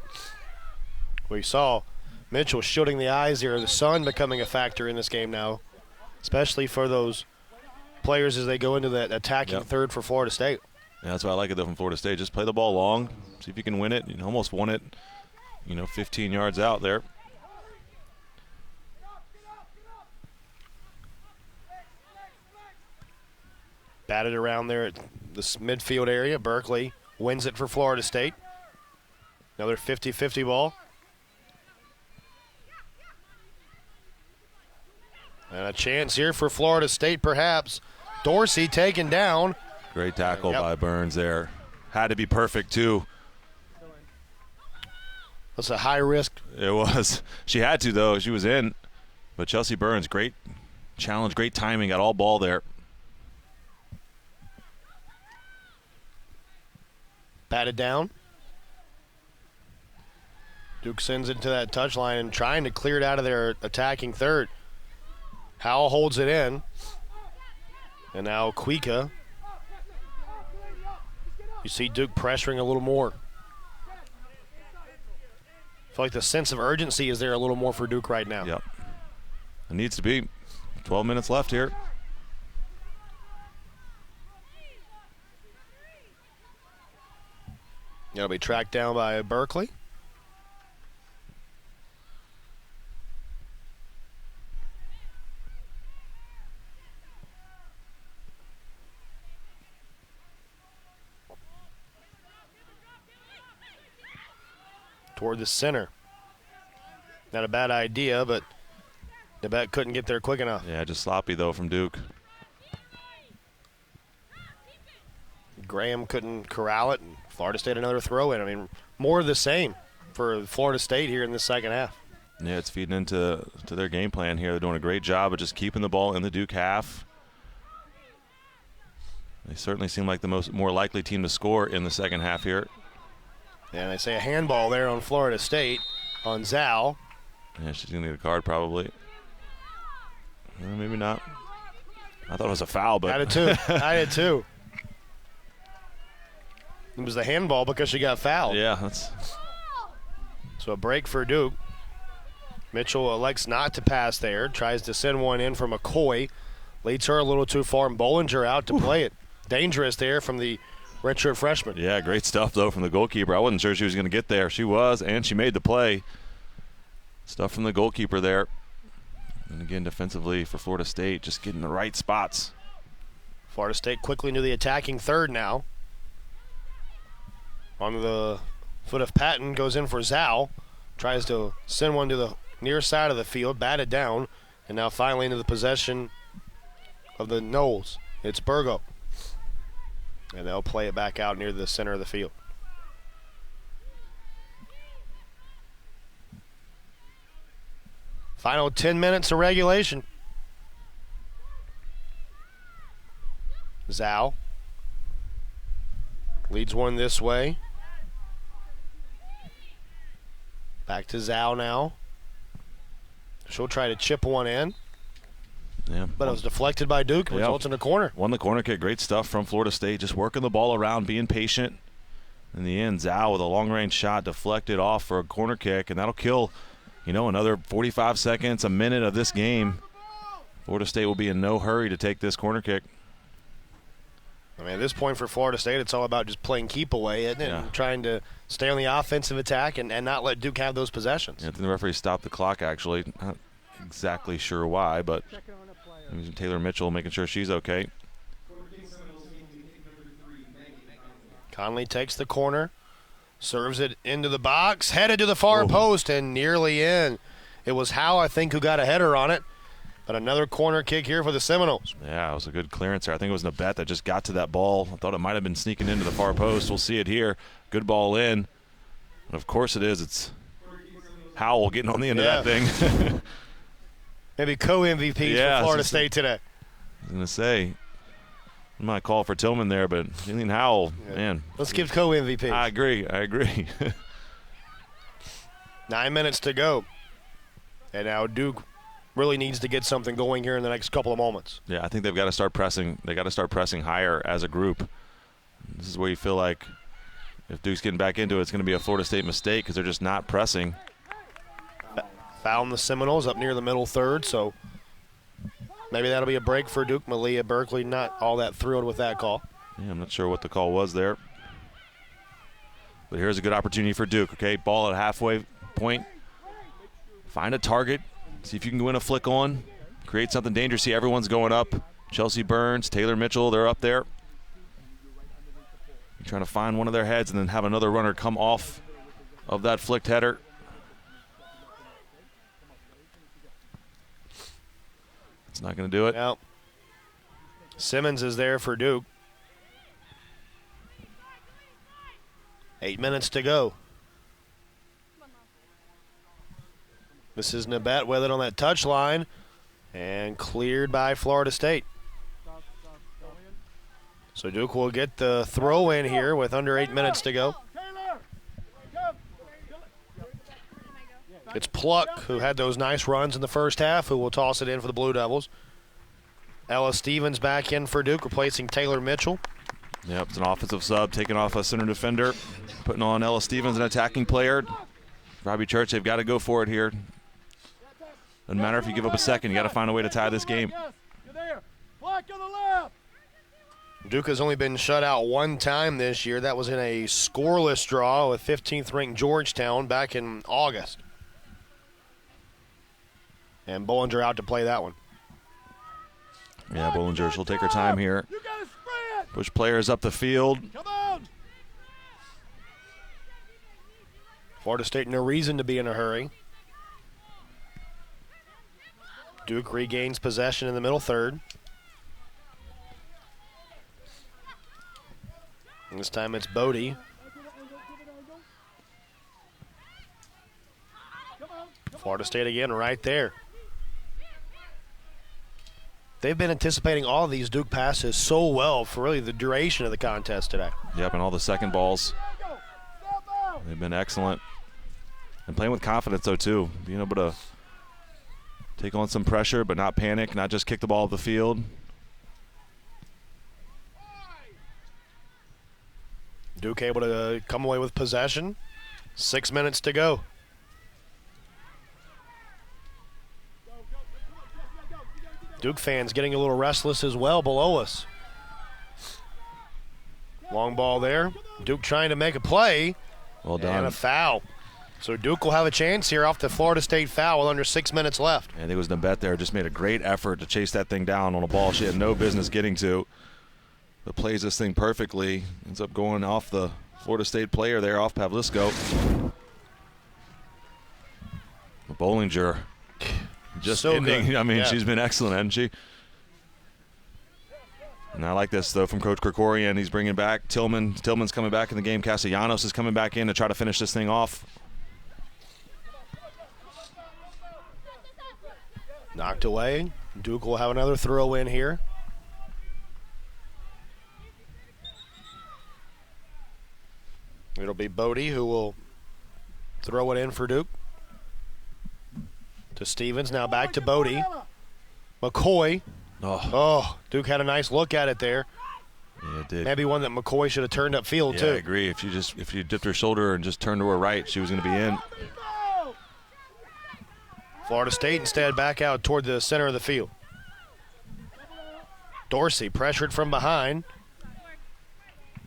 We saw Mitchell shielding the eyes here. The sun becoming a factor in this game now, especially for those players as they go into that attacking third for Florida State. Yeah, that's why I like it though from Florida State. Just play the ball long, see if you can win it. You almost won it, 15 yards out there. Batted around there at this midfield area. Berkeley wins it for Florida State. Another 50-50 ball. And a chance here for Florida State, perhaps. Dorsey taken down. Great tackle by Burns there. Had to be perfect, too. That's a high risk. It was. She had to, though. She was in. But Chelsea Burns, great challenge, great timing, got all ball there. Batted down. Duke sends it to that touchline and trying to clear it out of their attacking third. Howell holds it in. And now Kuika. You see Duke pressuring a little more. I feel like the sense of urgency is there a little more for Duke right now. Yep. It needs to be. 12 minutes left here. It'll be tracked down by Berkeley. Toward the center. Not a bad idea, but Nabet couldn't get there quick enough. Yeah, just sloppy, though, from Duke. Graham couldn't corral it, and Florida State another throw in. I mean, more of the same for Florida State here in the second half. Yeah, it's feeding into their game plan here. They're doing a great job of just keeping the ball in the Duke half. They certainly seem like the more likely team to score in the second half here. And they say a handball there on Florida State on Zhao. Yeah, she's going to get a card probably. Maybe not. I thought it was a foul, but. I did too. I did too. It was the handball because she got fouled. Yeah, that's. So a break for Duke. Mitchell elects not to pass there. Tries to send one in for McCoy. Leads her a little too far, and Bollinger out to play it. Dangerous there from the redshirt freshman. Yeah, great stuff, though, from the goalkeeper. I wasn't sure she was going to get there. She was, and she made the play. Stuff from the goalkeeper there. And again, defensively for Florida State, just getting the right spots. Florida State quickly into the attacking third now. On the foot of Patton, goes in for Zhao. Tries to send one to the near side of the field, batted down, and now finally into the possession of the Noles. It's Burgo. And they'll play it back out near the center of the field. Final 10 minutes of regulation. Zhao leads one this way. Back to Zhao now. She'll try to chip one in. Yeah, but it was deflected by Duke, results in a corner. Won the corner kick. Great stuff from Florida State. Just working the ball around, being patient. In the end, Zhao with a long-range shot deflected off for a corner kick, and that'll kill, another 45 seconds, a minute of this game. Florida State will be in no hurry to take this corner kick. I mean, at this point for Florida State, it's all about just playing keep away, isn't it? Yeah. And trying to stay on the offensive attack and not let Duke have those possessions. Yeah, I think the referee stopped the clock, actually. Not exactly sure why, but Taylor Mitchell making sure she's okay. Conley takes the corner, serves it into the box, headed to the far post and nearly in. It was Howe, I think, who got a header on it. But another corner kick here for the Seminoles. Yeah, it was a good clearance there. I think it was Nabet that just got to that ball. I thought it might have been sneaking into the far post. We'll see it here. Good ball in. And of course it is. It's Howell getting on the end of that thing. Maybe co-MVPs for Florida State today. I was going to say, I might call for Tillman there, but Jillian Howell, man. Let's give co-MVP. I agree. 9 minutes to go. And now Duke really needs to get something going here in the next couple of moments. Yeah, I think they've got to start pressing. They got to start pressing higher as a group. This is where you feel like if Duke's getting back into it, it's going to be a Florida State mistake because they're just not pressing. Foul on the Seminoles up near the middle third, so maybe that'll be a break for Duke. Malia Berkeley not all that thrilled with that call. Yeah, I'm not sure what the call was there. But here's a good opportunity for Duke, okay? Ball at halfway point. Find a target. See if you can win a flick on. Create something dangerous. See, everyone's going up. Chelsea Burns, Taylor Mitchell, they're up there. You're trying to find one of their heads and then have another runner come off of that flicked header. It's not going to do it. Now, Simmons is there for Duke. 8 minutes to go. This is Nabet with it on that touch line and cleared by Florida State. So Duke will get the throw in here with under 8 minutes to go. It's Pluck, who had those nice runs in the first half, who will toss it in for the Blue Devils. Ella Stevens back in for Duke, replacing Taylor Mitchell. Yep, it's an offensive sub, taking off a center defender, putting on Ella Stevens, an attacking player. Robbie Church, they've got to go for it here. Doesn't matter if you give up a second, you got to find a way to tie this game. Duke has only been shut out one time this year. That was in a scoreless draw with 15th-ranked Georgetown back in August. And Bollinger out to play that one. Yeah, Bollinger, she'll take her time here. Push players up the field. Florida State, no reason to be in a hurry. Duke regains possession in the middle third. And this time it's Bodie. Florida State again right there. They've been anticipating all of these Duke passes so well for really the duration of the contest today. Yep, and all the second balls. They've been excellent. And playing with confidence, though, too. Being able to take on some pressure but not panic, not just kick the ball up the field. Duke able to come away with possession. 6 minutes to go. Duke fans getting a little restless as well below us. Long ball there. Duke trying to make a play. Well done. And a foul. So Duke will have a chance here off the Florida State foul with under 6 minutes left. I think it was Nabet there. Just made a great effort to chase that thing down on a ball she had no business getting to. But plays this thing perfectly. Ends up going off the Florida State player there, off Pavlisco. Bollinger just so ending. Good. I mean, yeah. She's been excellent, hasn't she? And I like this, though, from Coach Krikorian. He's bringing back Tillman. Tillman's coming back in the game. Castellanos is coming back in to try to finish this thing off. Knocked away. Duke will have another throw in here. It'll be Bodie who will throw it in for Duke. To Stevens, now back to Bodie. McCoy. Oh, Duke had a nice look at it there. Yeah, it did. Maybe one that McCoy should have turned upfield too. I agree. If you dipped her shoulder and just turned to her right, she was going to be in. Florida State instead back out toward the center of the field. Dorsey pressured from behind.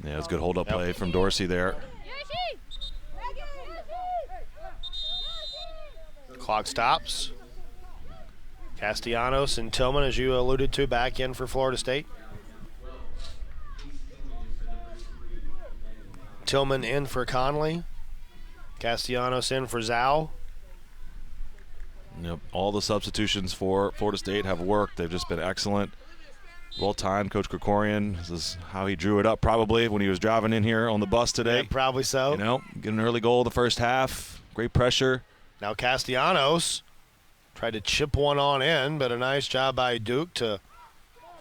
Yeah, it's good hold-up play from Dorsey there. Clock stops. Castellanos and Tillman, as you alluded to, back in for Florida State. Tillman in for Conley. Castellanos in for Zhao. Yep, all the substitutions for Florida State have worked. They've just been excellent. Well-timed. Coach Krikorian, this is how he drew it up probably when he was driving in here on the bus today. Yeah, probably so. You know, get an early goal the first half. Great pressure. Now Castellanos tried to chip one on in, but a nice job by Duke to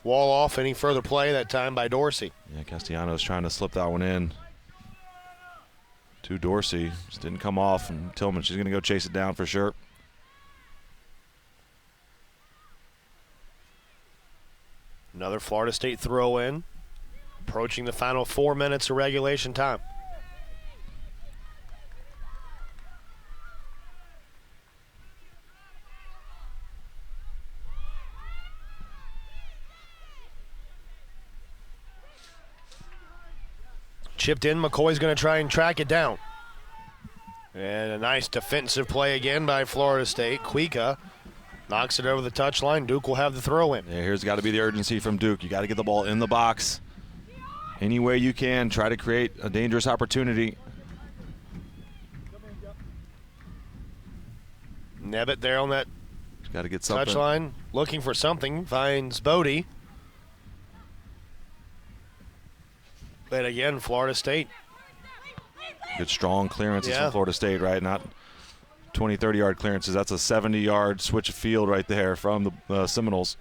wall off any further play that time by Dorsey. Yeah, Castellanos trying to slip that one in to Dorsey. Just didn't come off, and Tillman, she's going to go chase it down for sure. Another Florida State throw in, approaching the final 4 minutes of regulation time. Chipped in, McCoy's going to try and track it down. And a nice defensive play again by Florida State. Kuika knocks it over the touchline. Duke will have the throw in. Yeah, here's got to be the urgency from Duke. You got to get the ball in the box any way you can. Try to create a dangerous opportunity. Nebbit there on that Got to get something. touchline, looking for something, finds Bodie. But again, Florida State. Good strong clearances Yeah. from Florida State, right? Not 20, 30-yard clearances. That's a 70-yard switch of field right there from the Seminoles.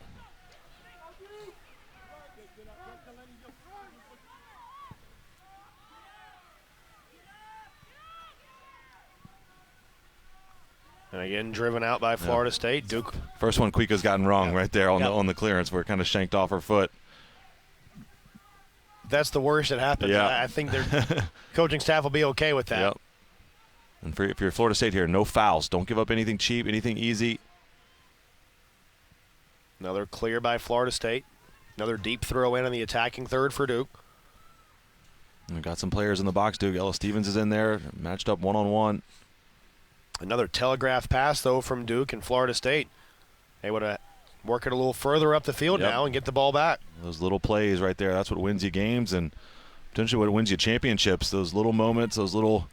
And again, driven out by Florida State. Duke. First one Kuika's gotten wrong right there on the clearance where it kind of shanked off her foot. That's the worst that happens. Yeah. I think their coaching staff will be okay with that. Yep. And if you're Florida State here, no fouls. Don't give up anything cheap, anything easy. Another clear by Florida State. Another deep throw in on the attacking third for Duke. We've got some players in the box, Duke. Ella Stevens is in there, matched up one-on-one. Another telegraph pass, though, from Duke and Florida State. They would work it a little further up the field now and get the ball back. Those little plays right there, that's what wins you games and potentially what wins you championships. Those little moments, those little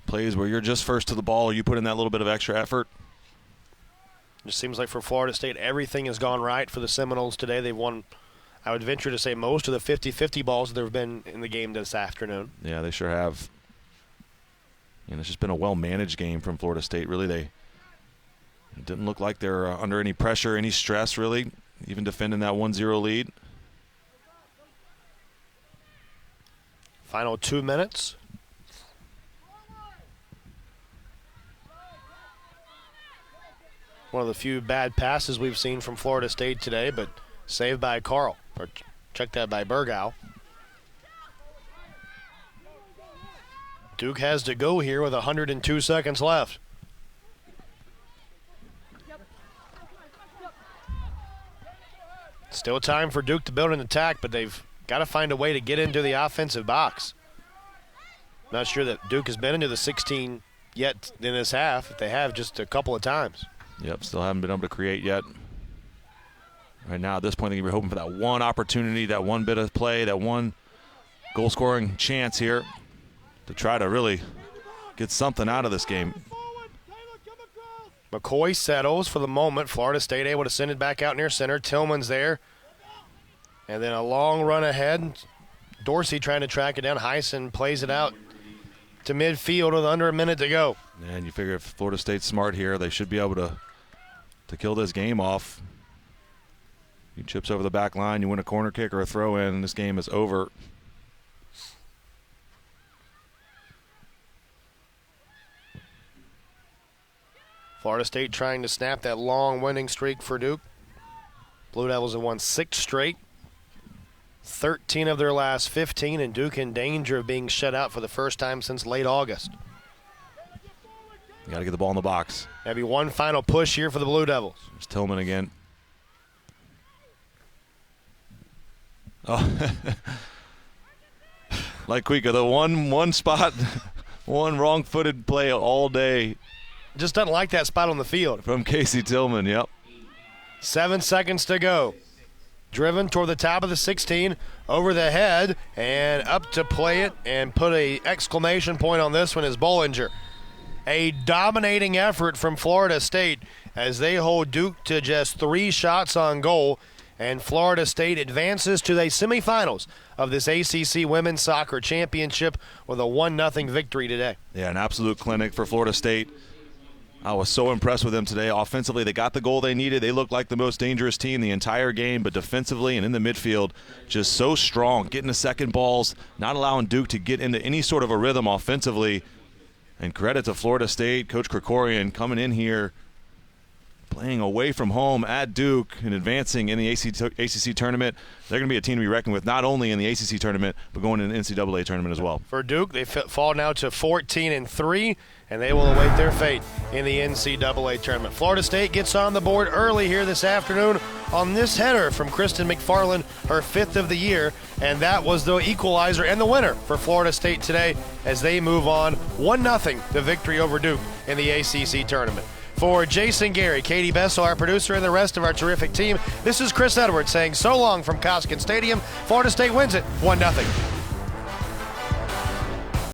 plays where you're just first to the ball, you put in that little bit of extra effort. It just seems like for Florida State, everything has gone right for the Seminoles today. They've won, I would venture to say, most of the 50-50 balls that there have been in the game this afternoon. Yeah, they sure have. And it's just been a well-managed game from Florida State. Really, it didn't look like they're under any pressure, any stress, really, even defending that 1-0 lead. Final 2 minutes. One of the few bad passes we've seen from Florida State today, but saved by Carl. Or check that by Burgow. Duke has to go here with 102 seconds left. Still time for Duke to build an attack, but they've got to find a way to get into the offensive box. Not sure that Duke has been into the 16 yet in this half. If they have, just a couple of times. Yep, still haven't been able to create yet. Right now, at this point, I think we're hoping for that one opportunity, that one bit of play, that one goal-scoring chance here to try to really get something out of this game. McCoy settles for the moment. Florida State able to send it back out near center. Tillman's there. And then a long run ahead. Dorsey trying to track it down. Heisen plays it out to midfield with under a minute to go. And you figure if Florida State's smart here, they should be able to kill this game off. You chips over the back line, you win a corner kick or a throw in, and this game is over. Florida State trying to snap that long winning streak for Duke. Blue Devils have won 6 straight. 13 of their last 15, and Duke in danger of being shut out for the first time since late August. You got to get the ball in the box. Maybe one final push here for the Blue Devils. There's Tillman again. Oh. Like Cuica, the one spot, one wrong-footed play all day. Just doesn't like that spot on the field. From Casey Tillman, yep. 7 seconds to go. Driven toward the top of the 16, over the head, and up to play it, and put a exclamation point on this one is Bollinger. A dominating effort from Florida State as they hold Duke to just 3 shots on goal, and Florida State advances to the semifinals of this ACC Women's Soccer Championship with a 1-0 victory today. Yeah, an absolute clinic for Florida State. I was so impressed with them today. Offensively, they got the goal they needed. They looked like the most dangerous team the entire game, but defensively and in the midfield, just so strong, getting the second balls, not allowing Duke to get into any sort of a rhythm offensively. And credit to Florida State, Coach Krikorian coming in here, playing away from home at Duke and advancing in the ACC tournament. They're going to be a team to be reckoned with, not only in the ACC tournament, but going in the NCAA tournament as well. For Duke, they fall now to 14-3, and they will await their fate in the NCAA tournament. Florida State gets on the board early here this afternoon on this header from Kristen McFarland, her 5th of the year, and that was the equalizer and the winner for Florida State today as they move on 1-0 the victory over Duke in the ACC tournament. For Jason Gary, Katie Bessel, our producer, and the rest of our terrific team, this is Chris Edwards saying so long from Coskin Stadium. Florida State wins it 1-0.